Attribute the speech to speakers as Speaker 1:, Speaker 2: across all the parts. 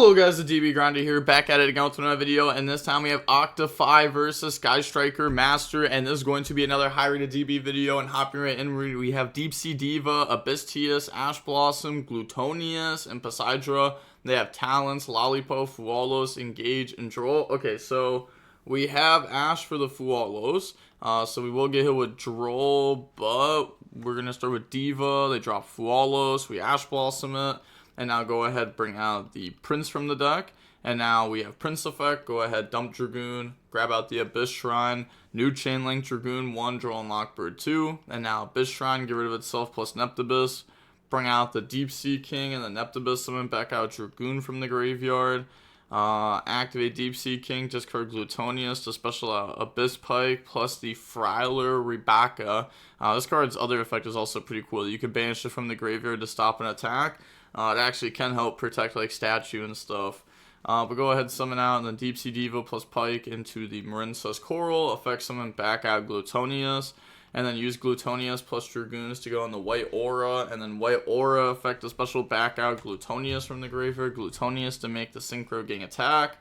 Speaker 1: Hello guys, the DB Grinder here, back at it again with another video, and this time we have Octopi versus Sky Striker Master, and this is going to be another high rated DB video. And hopping right in, we have Deep Sea Diva, Abystius, Ash Blossom, Glutonius, and Poseidra. They have Talents, Lollipo, Fualos, Engage, and Droll. Okay, so we have Ash for the Fualos, so we will get hit with Droll, but we're going to start with Diva. They drop Fualos, we Ash Blossom it. And now go ahead, bring out the Prince from the deck. And now we have Prince effect. Go ahead, dump Dragoon, grab out the Abyss Shrine, new Chain Link Dragoon 1, draw and Lockbird 2. And now Abyss Shrine, get rid of itself plus Neptibus. Bring out the Deep Sea King and the Neptibus, summon back out Dragoon from the graveyard. Activate Deep Sea King, discard Glutonius to special out Abyss Pike plus the Fryler Rebecca. This card's other effect is also pretty cool. You can banish it from the graveyard to stop an attack. It actually can help protect like statue and stuff. But go ahead, summon out and then Deep Sea Diva plus Pike into the Marincess Coral. Effect summon back out Glutonius. And then use Glutonius plus Dragoons to go on the White Aura. And then White Aura effect a special back out Glutonius from the graveyard. Glutonius to make the Synchro Gang attack.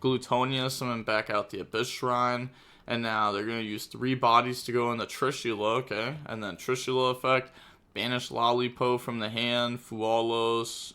Speaker 1: Glutonius summon back out the Abyss Shrine. And now they're going to use 3 bodies to go in the Trishula, okay? And then Trishula effect. Banish Lollipo from the hand, Fualos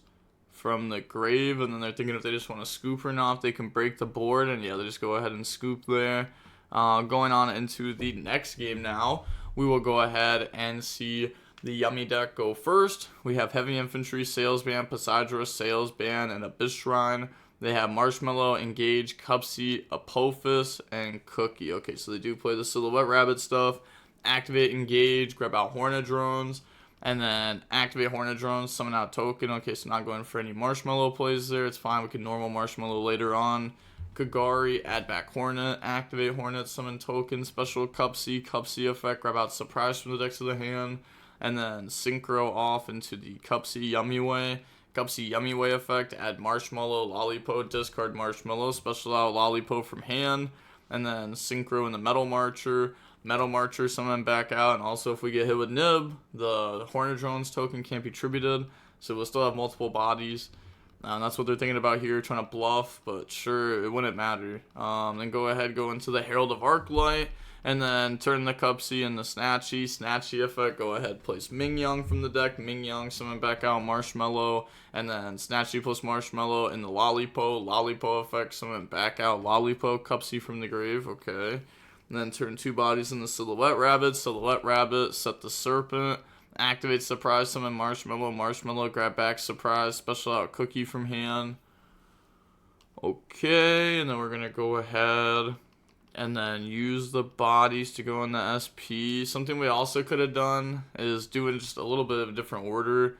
Speaker 1: from the grave, and then they're thinking if they just want to scoop or not, if they can break the board, and yeah, they just go ahead and scoop there. Going on into the next game now, we will go ahead and see the Yummy deck go first. We have Heavy Infantry, Salesman, Poseidra, Salesman, and Abyss Shrine. They have Marshmallow, Engage, Cupseat, Apophis, and Cookie. Okay, so they do play the Silhouette Rabbit stuff. Activate Engage, grab out Hornadrones. And then activate Hornadrones, summon out Token. Okay, so not going for any Marshmallow plays there. It's fine. We can normal Marshmallow later on. Kagari, add back Hornet. Activate Hornet, summon Token. Special Cupsea effect. Grab out Surprise from the decks of the hand. And then Synchro off into the Cupsea Yummy Way. Cupsea Yummy Way effect. Add Marshmallow, Lollipo, discard Marshmallow. Special out Lollipo from hand. And then Synchro in the Metal Marcher. Metal Marcher summon back out, and also if we get hit with Nib, the Hornadrones token can't be tributed, so we'll still have multiple bodies. And that's what they're thinking about here, trying to bluff, but sure, it wouldn't matter. Then go ahead, go into the Herald of Arclight, and then turn the Cupsea into Snatchy. Snatchy effect, go ahead, place Mingyang from the deck. Mingyang summon back out Marshmallow, and then Snatchy plus Marshmallow in the Lollipo. Lollipo effect, summon back out Lollipo. Cupsea from the grave, okay. And then turn 2 bodies in the Silhouette Rabbit. Silhouette Rabbit, set the Serpent. Activate Surprise, summon Marshmallow. Marshmallow, grab back Surprise. Special out Cookie from hand. Okay, and then we're going to go ahead and then use the bodies to go in the SP. Something we also could have done is do it in just a little bit of a different order.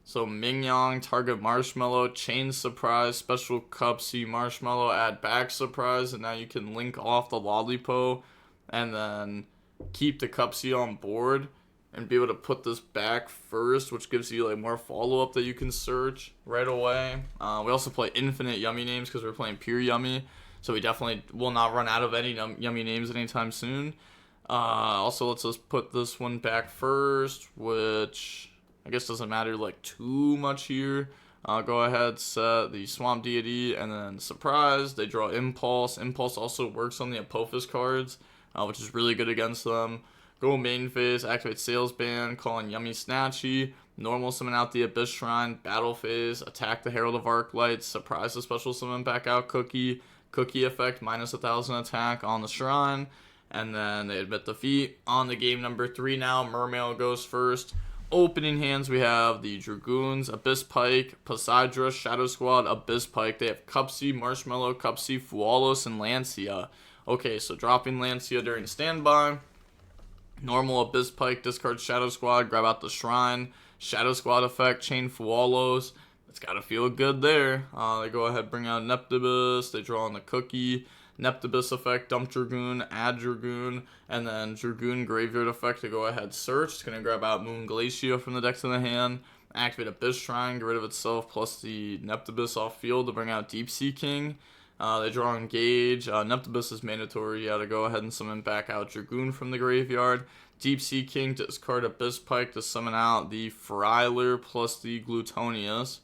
Speaker 1: So Mingyang, target Marshmallow, chain Surprise, special Cupsea, Marshmallow, add back Surprise, and now you can link off the Lollipo and then keep the Cupsea on board and be able to put this back first, which gives you like more follow-up that you can search right away. We also play infinite Yummy names because we're playing pure Yummy, so we definitely will not run out of any Yummy names anytime soon. Also, let's just put this one back first, which I guess doesn't matter like too much here. Go ahead, set the Swamp Deity, and then Surprise. They draw Impulse. Impulse also works on the Apophis cards, which is really good against them. Go main phase, activate Salesman, call in Yummy Snatchy. Normal summon out the Abyss Shrine. Battle phase, attack the Herald of Arclight. Surprise the special summon back out Cookie. Cookie effect, minus 1,000 attack on the Shrine. And then they admit defeat. On the game number 3 now, Mermail goes first. Opening hands, we have the Dragoons, Abyss Pike, Poseidra, Shadow Squad, Abyss Pike. They have Cupsea, Marshmallow, Cupsea, Fualos, and Lancia. Okay, so dropping Lancia during standby. Normal Abyss Pike, discard Shadow Squad, grab out the Shrine. Shadow Squad effect, chain Fualos. It's got to feel good there. They go ahead, bring out Neptibus. They draw on the Cookie. Neptibus effect, dump Dragoon, add Dragoon, and then Dragoon Graveyard effect to go ahead search. It's going to grab out Moon Glacier from the decks in the hand, activate Abyss Shrine, get rid of itself, plus the Neptibus off field to bring out Deep Sea King. They draw Engage. Neptibus is mandatory. To go ahead and summon back out Dragoon from the graveyard. Deep Sea King to discard Abyss Pike to summon out the Fryler plus the Glutonius.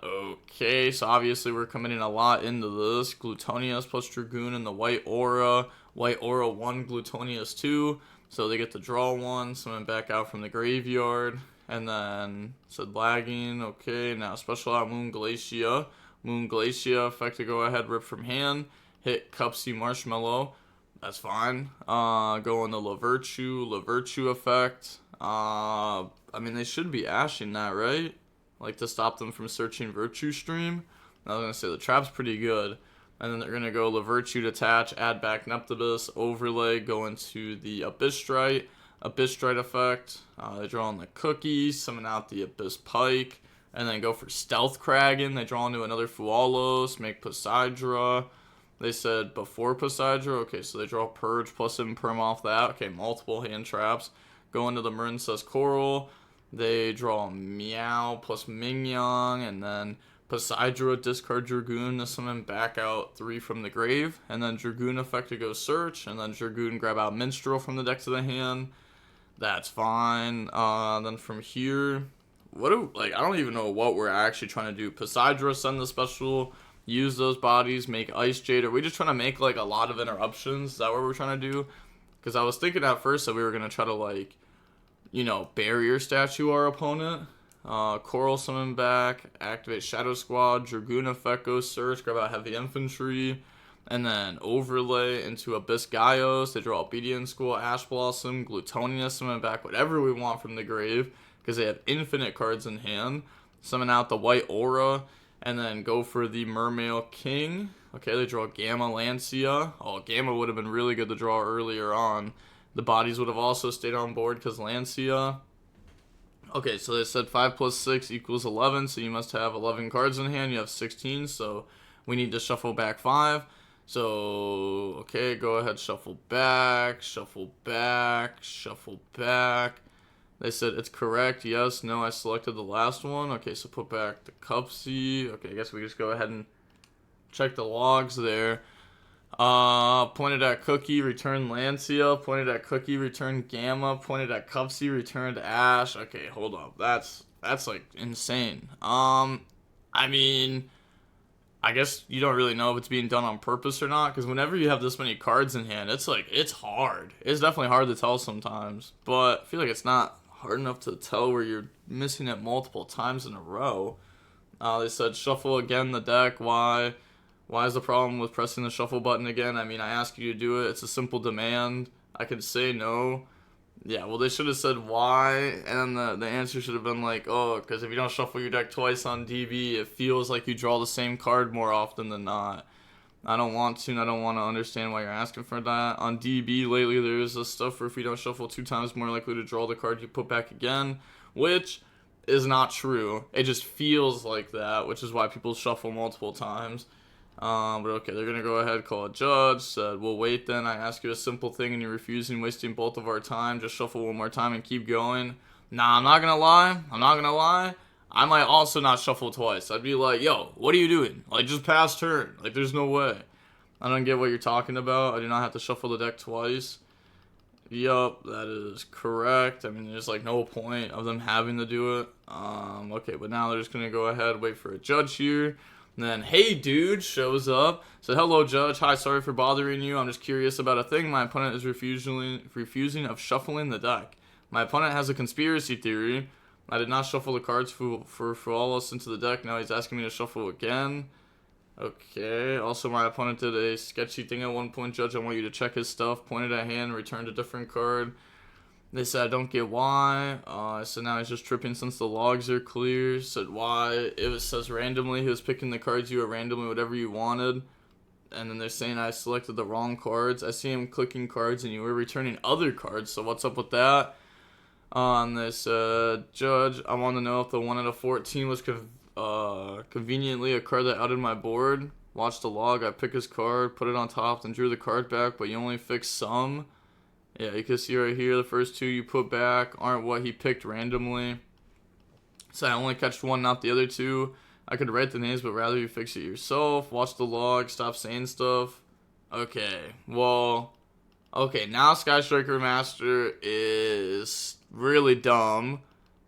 Speaker 1: Okay, so obviously we're committing a lot into this. Glutonius plus Dragoon and the White Aura. White Aura 1, Glutonius 2. So they get to draw one, summon back out from the graveyard. And then said lagging. Okay, now special out Moon Glacia. Moon Glacia, effect to go ahead, rip from hand. Hit Cupsy Marshmallow. That's fine. Go on the Lavirtue effect. I mean, they should be ashing that, right? Like to stop them from searching Virtue Stream. I was gonna say the trap's pretty good. And then they're gonna go Lavirtue detach, add back Neptibus, overlay, go into the Abystrite effect. They draw on the Cookie, summon out the Abyss Pike, and then go for Stealth Kraken. They draw into another Fualos, make Poseidra. They said before Poseidra. Okay, so they draw Purge plus Imperm off that. Okay, multiple hand traps. Go into the Marincess Coral. They draw Meow plus Mignon, and then Poseidra, discard Dragoon to summon back out 3 from the grave, and then Dragoon effect to go search, and then Dragoon grab out Minstrel from the deck to the hand. That's fine. Then from here, I don't even know what we're actually trying to do. Poseidra, send the special, use those bodies, make Ice Jade. Are we just trying to make like a lot of interruptions? Is that what we're trying to do? Because I was thinking at first that we were gonna try to like, you know, barrier statue our opponent. Coral summon back, activate Shadow Squad, Dragoon effect goes search, grab out Heavy Infantry, and then overlay into Abyss Gaios. They draw Obedient School, Ash Blossom, Glutonius, summon back whatever we want from the grave, because they have infinite cards in hand. Summon out the White Aura, and then go for the Mermail King. Okay, they draw Gamma Lancia. Oh, Gamma would have been really good to draw earlier on. The bodies would have also stayed on board because Lancia. Okay, so they said 5 plus 6 equals 11, so you must have 11 cards in hand. You have 16, so we need to shuffle back 5. So, okay, go ahead, shuffle back, shuffle back, shuffle back. They said it's correct. Yes, no, I selected the last one. Okay, so put back the Cupsy. Okay, I guess we just go ahead and check the logs there. Pointed at Cookie, returned Lancia. Pointed at Cookie, returned Gamma. Pointed at Cupsy, returned Ash. Okay, hold up. That's like insane. I mean, I guess you don't really know if it's being done on purpose or not, because whenever you have this many cards in hand, it's like, it's hard. It's definitely hard to tell sometimes, but I feel like it's not hard enough to tell where you're missing it multiple times in a row. They said shuffle again the deck. Why? Why is the problem with pressing the shuffle button again? I mean, I ask you to do it. It's a simple demand. I could say no. Yeah, well, they should have said why, and the answer should have been like, oh, because if you don't shuffle your deck twice on DB, it feels like you draw the same card more often than not. I don't want to, and I don't want to understand why you're asking for that. On DB lately, there is this stuff where if you don't shuffle 2 times, more likely to draw the card you put back again, which is not true. It just feels like that, which is why people shuffle multiple times. But okay, they're gonna go ahead, call a judge, said, we'll wait then. I ask you a simple thing and you're refusing, wasting both of our time. Just shuffle one more time and keep going. Nah, I'm not gonna lie. I might also not shuffle twice. I'd be like, yo, what are you doing? Like, just pass turn. Like, there's no way. I don't get what you're talking about. I do not have to shuffle the deck twice. Yup, that is correct. I mean, there's like no point of them having to do it. Okay, but now they're just gonna go ahead, wait for a judge here. And then, hey dude, shows up. Said, hello judge, hi, sorry for bothering you. I'm just curious about a thing. My opponent is refusing of shuffling the deck. My opponent has a conspiracy theory. I did not shuffle the cards for all us into the deck. Now he's asking me to shuffle again. Okay, also my opponent did a sketchy thing at one point, judge. I want you to check his stuff. Pointed at hand, returned a different card. They said, I don't get why. So now he's just tripping since the logs are clear. Said why. It says randomly. He was picking the cards you were randomly, whatever you wanted. And then they're saying I selected the wrong cards. I see him clicking cards and you were returning other cards. So what's up with that? On this judge, I want to know if the 1 out of 14 was conveniently a card that outed my board. Watch the log. I pick his card, put it on top, then drew the card back, but you only fixed some. Yeah, you can see right here, the first 2 you put back aren't what he picked randomly. So I only catched 1, not the other 2. I could write the names, but rather you fix it yourself. Watch the log, stop saying stuff. Okay, well, okay, now Sky Striker Master is really dumb.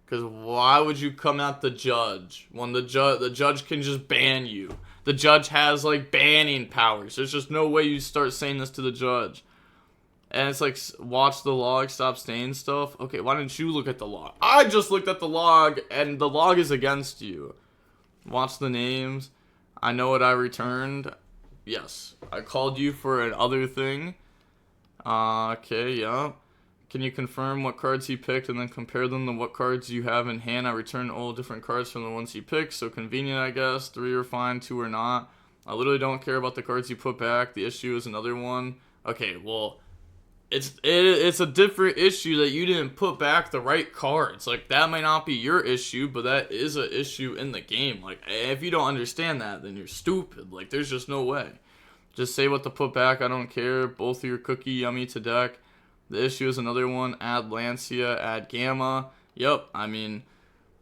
Speaker 1: Because why would you come at the judge when the judge can just ban you? The judge has like banning powers. There's just no way you start saying this to the judge. And it's like, watch the log, stop saying stuff. Okay, why didn't you look at the log? I just looked at the log, and the log is against you. Watch the names. I know what I returned. Yes, I called you for another thing. Okay, yeah. Can you confirm what cards he picked and then compare them to what cards you have in hand? I returned all different cards from the ones he picked, so convenient, I guess. 3 are fine, 2 are not. I literally don't care about the cards you put back. The issue is another one. Okay, well, it's a different issue that you didn't put back the right cards. Like, that might not be your issue, but that is an issue in the game. Like, if you don't understand that, then you're stupid. Like, there's just no way. Just say what to put back. I don't care. Both of your cookie yummy to deck. The issue is another one. Add Lancia, add Gamma. Yep, I mean,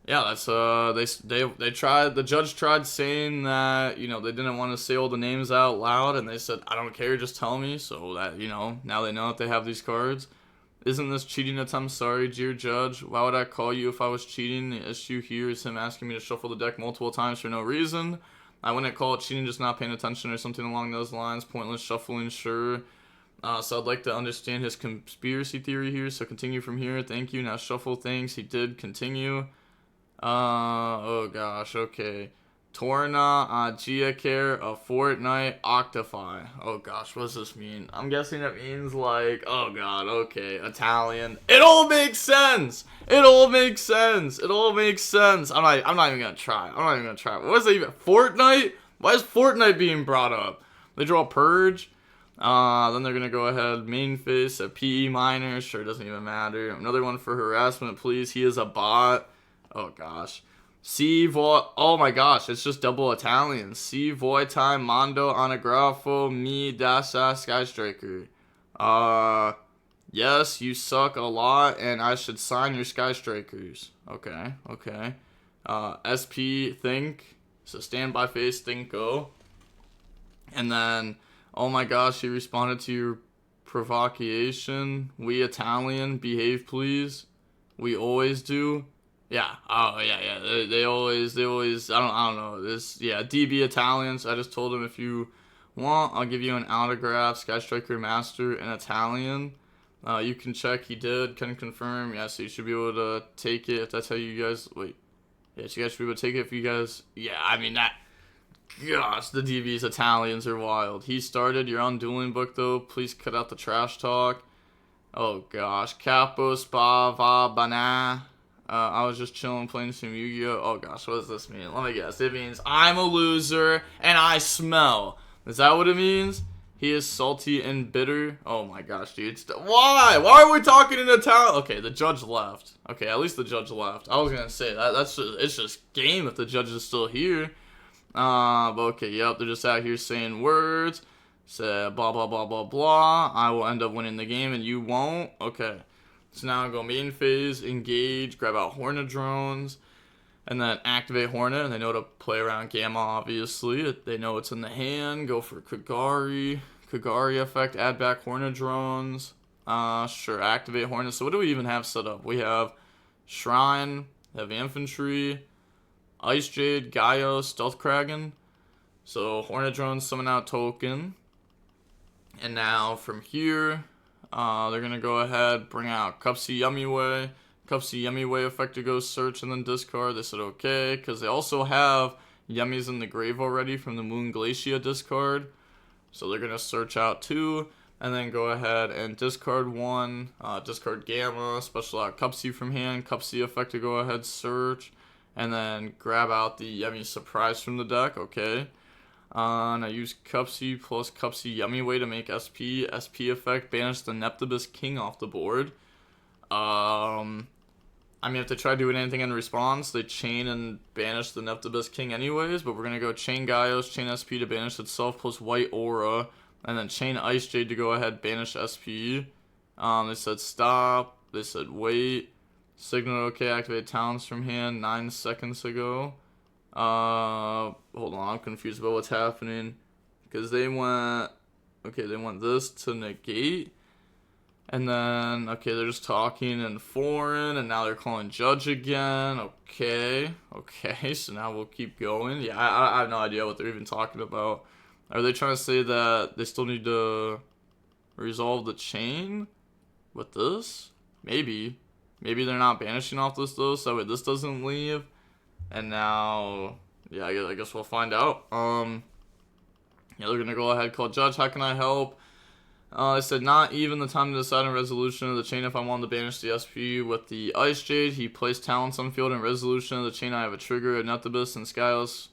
Speaker 1: yeah, that's they tried, the judge tried saying that, you know, they didn't want to say all the names out loud, and they said, I don't care, just tell me, so that, you know, now they know that they have these cards. Isn't this cheating attempt? Sorry, dear judge. Why would I call you if I was cheating? The issue here is him asking me to shuffle the deck multiple times for no reason. I wouldn't call it cheating, just not paying attention or something along those lines. Pointless shuffling, sure. So I'd like to understand his conspiracy theory here, so continue from here. Thank you. Now shuffle things. He did continue. Oh gosh, okay. Torna, Giacare, a Fortnite, Octify. Oh gosh, what does this mean? I'm guessing it means like, oh god, okay, Italian. It all makes sense! It all makes sense! It all makes sense! I'm not even gonna try. I'm not even gonna try. What is it even? Fortnite? Why is Fortnite being brought up? They draw Purge. Then they're gonna go ahead, main face, a PE minor, sure, doesn't even matter. Another one for harassment, please. He is a bot. Oh gosh. Oh my gosh, it's just double Italian. Si voi time mondo anagrafo mi dasa sky striker. Yes, you suck a lot and I should sign your sky strikers. Okay, okay. SP think. So stand by face, think go. And then, oh my gosh, he responded to your provocation. We Italian, behave please. We always do. Yeah. Oh yeah. They always. I don't know. This. Yeah. DB Italians. I just told him if you want, I'll give you an autograph. Sky Striker Master in Italian. You can check. He did. Can confirm. Yeah. So you should be able to take it if that's how you guys. Wait. Yeah. So you guys should be able to take it if you guys. Yeah. I mean that. Gosh, the DB's Italians are wild. He started your own dueling book though. Please cut out the trash talk. Oh gosh. Capo spa va bana. I was just chilling playing some Yu-Gi-Oh! Oh gosh, what does this mean? Let me guess. It means I'm a loser and I smell. Is that what it means? He is salty and bitter. Oh my gosh, dude. Why? Why are we talking in Italian? Okay, the judge left. Okay, at least the judge left. I was gonna say it's just game if the judge is still here. But okay, yep, they're just out here saying words. Say blah blah blah blah blah. I will end up winning the game and you won't. Okay. So now go main phase, engage, grab out Hornet drones, and then activate Hornet. And they know to play around Gamma, obviously. They know it's in the hand. Go for Kagari. Kagari effect, add back Hornet drones. Sure, activate Hornet. So what do we even have set up? We have Shrine, Heavy Infantry, Ice Jade, Gaio, Stealth Kraken. So Hornet drones, summon out token. And now from here, they're going to go ahead, bring out Cupsy Yummy Way. Cupsy Yummy Way effect to go search and then discard. They said okay, because they also have Yummies in the grave already from the Moon Glacia discard. So they're going to search out 2, and then go ahead and discard 1. Discard Gamma, special out Cupsy from hand. Cupsy effect to go ahead, search, and then grab out the Yummy Surprise from the deck, okay. Now use Cupsy plus Cupsy Yummy Way to make SP. SP effect, banish the Neptibus King off the board. I mean, if they try doing anything in response, they chain and banish the Neptibus King anyways, but we're going to go chain Gaios, chain SP to banish itself, plus White Aura, and then chain Ice Jade to go ahead, banish SP. They said stop, they said wait, signal okay, activate talents from hand 9 seconds ago. Hold on, I'm confused about what's happening, because they went, okay, they want this to negate, And then, okay, they're just talking in foreign, and now they're calling judge again. Okay, okay, so now we'll keep going. Yeah, I have no idea what they're even talking about. Are they trying to say that they still need to resolve the chain with this? Maybe. Maybe they're not banishing off this, though, so that way this doesn't leave. And now, yeah, I guess we'll find out. Yeah, they're gonna go ahead, call judge. How can I help? I said not even the time to decide on resolution of the chain if I wanted to banish the SP with the Ice Jade. He placed talents on field and resolution of the chain. I have a trigger, a Nethabus, and Skylos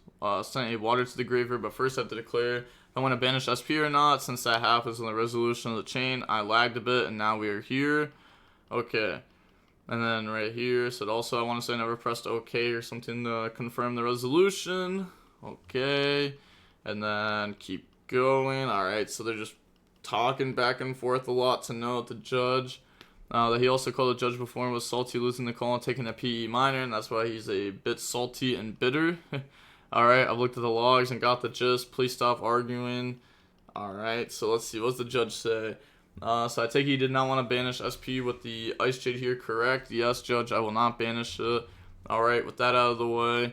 Speaker 1: sent a water to the graveyard, but first I have to declare if I want to banish SP or not. Since that happens in the resolution of the chain, I lagged a bit, and now we are here. Okay. And then right here, said also I want to say I never pressed OK or something to confirm the resolution. Okay. And then keep going. Alright, so they're just talking back and forth a lot to note the judge. That he also called the judge before and was salty losing the call and taking a PE minor, and that's why he's a bit salty and bitter. Alright, I've looked at the logs and got the gist. Please stop arguing. Alright, so let's see. What's the judge say? So I take he did not want to banish SP with the Ice Jade here, correct? Yes, judge, I will not banish it. Alright, with that out of the way.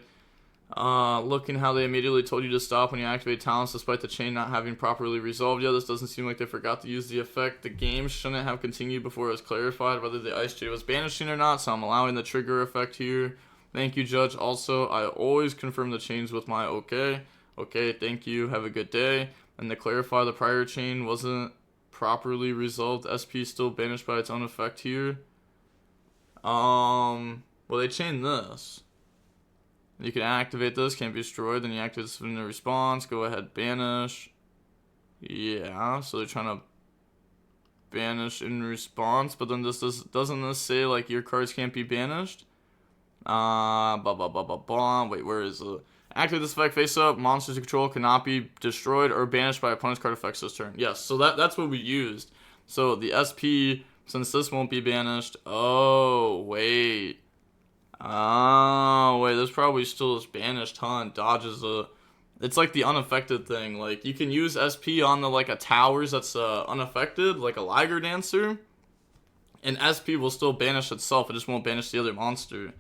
Speaker 1: Looking how they immediately told you to stop when you activate talents despite the chain not having properly resolved yet. This doesn't seem like they forgot to use the effect. The game shouldn't have continued before it was clarified whether the Ice Jade was banishing or not, so I'm allowing the trigger effect here. Thank you, judge. Also, I always confirm the chains with my okay. Okay, thank you. Have a good day. And to clarify, the prior chain wasn't properly resolved. SP still banished by its own effect here. Well, they chained this. You can activate this, can't be destroyed, then you activate this in the response, go ahead, banish. Yeah, so they're trying to banish in response, but then doesn't this say, like, your cards can't be banished? Wait, where is it? Activate this effect face up, monsters you control cannot be destroyed or banished by opponent's card effects this turn. Yes, so that's what we used. So the SP, since this won't be banished, oh, wait. Oh, wait, this probably still is banished, huh? And dodges a... It's like the unaffected thing. Like, you can use SP on the, like, a towers that's unaffected, like a Liger Dancer. And SP will still banish itself, it just won't banish the other monster.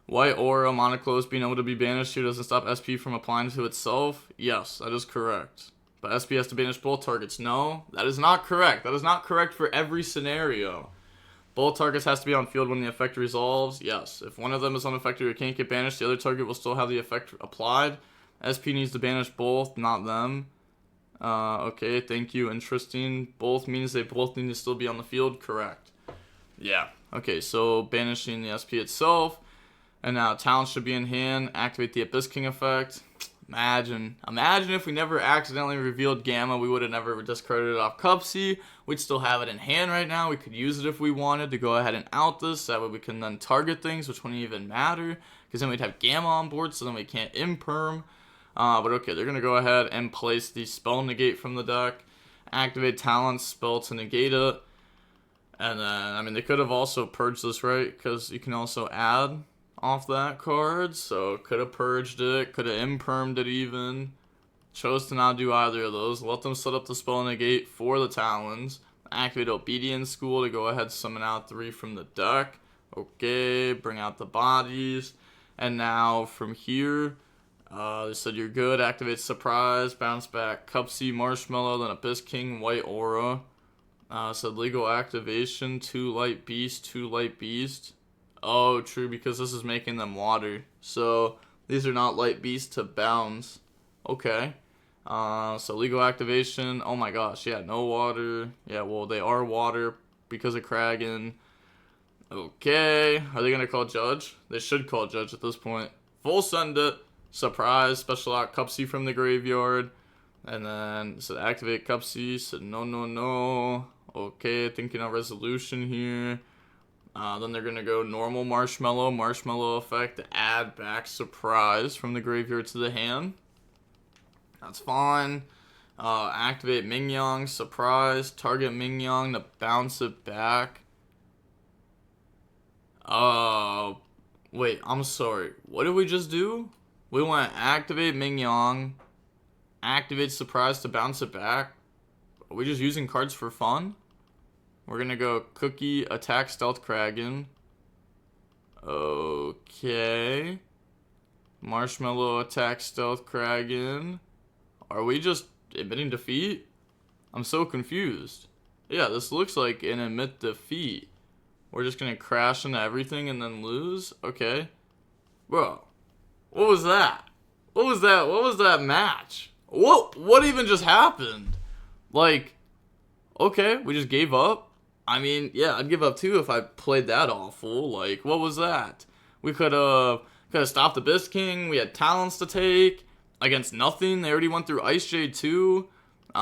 Speaker 1: White Aura, Monoclose being able to be banished here doesn't stop SP from applying to itself. Yes, that is correct. But SP has to banish both targets. No, that is not correct. That is not correct for every scenario. Both targets has to be on field when the effect resolves. Yes. If one of them is unaffected or can't get banished, the other target will still have the effect applied. SP needs to banish both, not them. Okay, thank you. Interesting. Both means they both need to still be on the field. Correct. Yeah. Okay, so banishing the SP itself. And now talent should be in hand. Activate the Abyss King effect. Imagine if we never accidentally revealed Gamma, we would have never discarded it off Cupsy. We'd still have it in hand right now. We could use it if we wanted to go ahead and out this. That way we can then target things, which wouldn't even matter. Because then we'd have Gamma on board, so then we can't imperm. But okay, they're going to go ahead and place the Spell Negate from the deck. Activate Talent's spell to negate it. And then, I mean, they could have also purged this, right? Because you can also add off that card, so could have purged it, could have impermed it even. Chose to not do either of those. Let them set up the spell negate for the Talons. Activate Obedience School to go ahead summon out 3 from the deck. Okay, bring out the bodies. And now from here, they said you're good. Activate Surprise, bounce back Cupsy, Marshmallow, then Abyss King, White Aura. Said legal activation, 2 Light Beast, 2 Light Beast. Oh, true, because this is making them water. So, these are not light beasts to bounce. Okay. So legal activation. Oh my gosh, yeah, no water. Yeah, well, they are water because of Kragan. Okay. Are they going to call Judge? They should call Judge at this point. Full send it. Surprise. Special out Cupsy from the graveyard. And then, so activate Cupsy. Said no, no, no. Okay, thinking of resolution here. Then they're going to go normal Marshmallow effect to add back Surprise from the graveyard to the hand. That's fine. Activate Mingyang, Surprise, target Mingyang to bounce it back. Wait, I'm sorry. What did we just do? We want to activate Mingyang, activate Surprise to bounce it back. Are we just using cards for fun? We're gonna go Cookie, attack Stealth Kraken. Okay. Marshmallow, attack Stealth Kraken. Are we just admitting defeat? I'm so confused. Yeah, this looks like an admit defeat. We're just gonna crash into everything and then lose? Okay. Bro. What was that? What was that? What was that match? What even just happened? Like, okay, we just gave up? I mean, yeah, I'd give up too if I played that awful. Like, what was that? We could have stopped the Abyss King. We had talents to take against nothing. They already went through Ice Jade too. We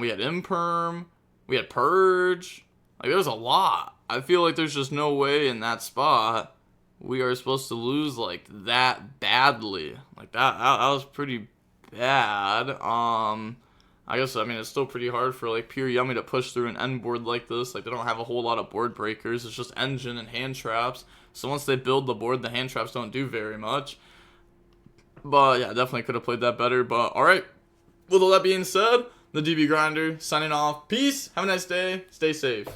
Speaker 1: had Imperm. We had Purge. Like, there was a lot. I feel like there's just no way in that spot we are supposed to lose like that badly. Like that was pretty bad. I guess, I mean, it's still pretty hard for like Pure Yummy to push through an end board like this. Like, they don't have a whole lot of board breakers. It's just engine and hand traps. So once they build the board, the hand traps don't do very much. But yeah, definitely could have played that better. But alright, with all that being said, the DB Grinder signing off. Peace. Have a nice day. Stay safe.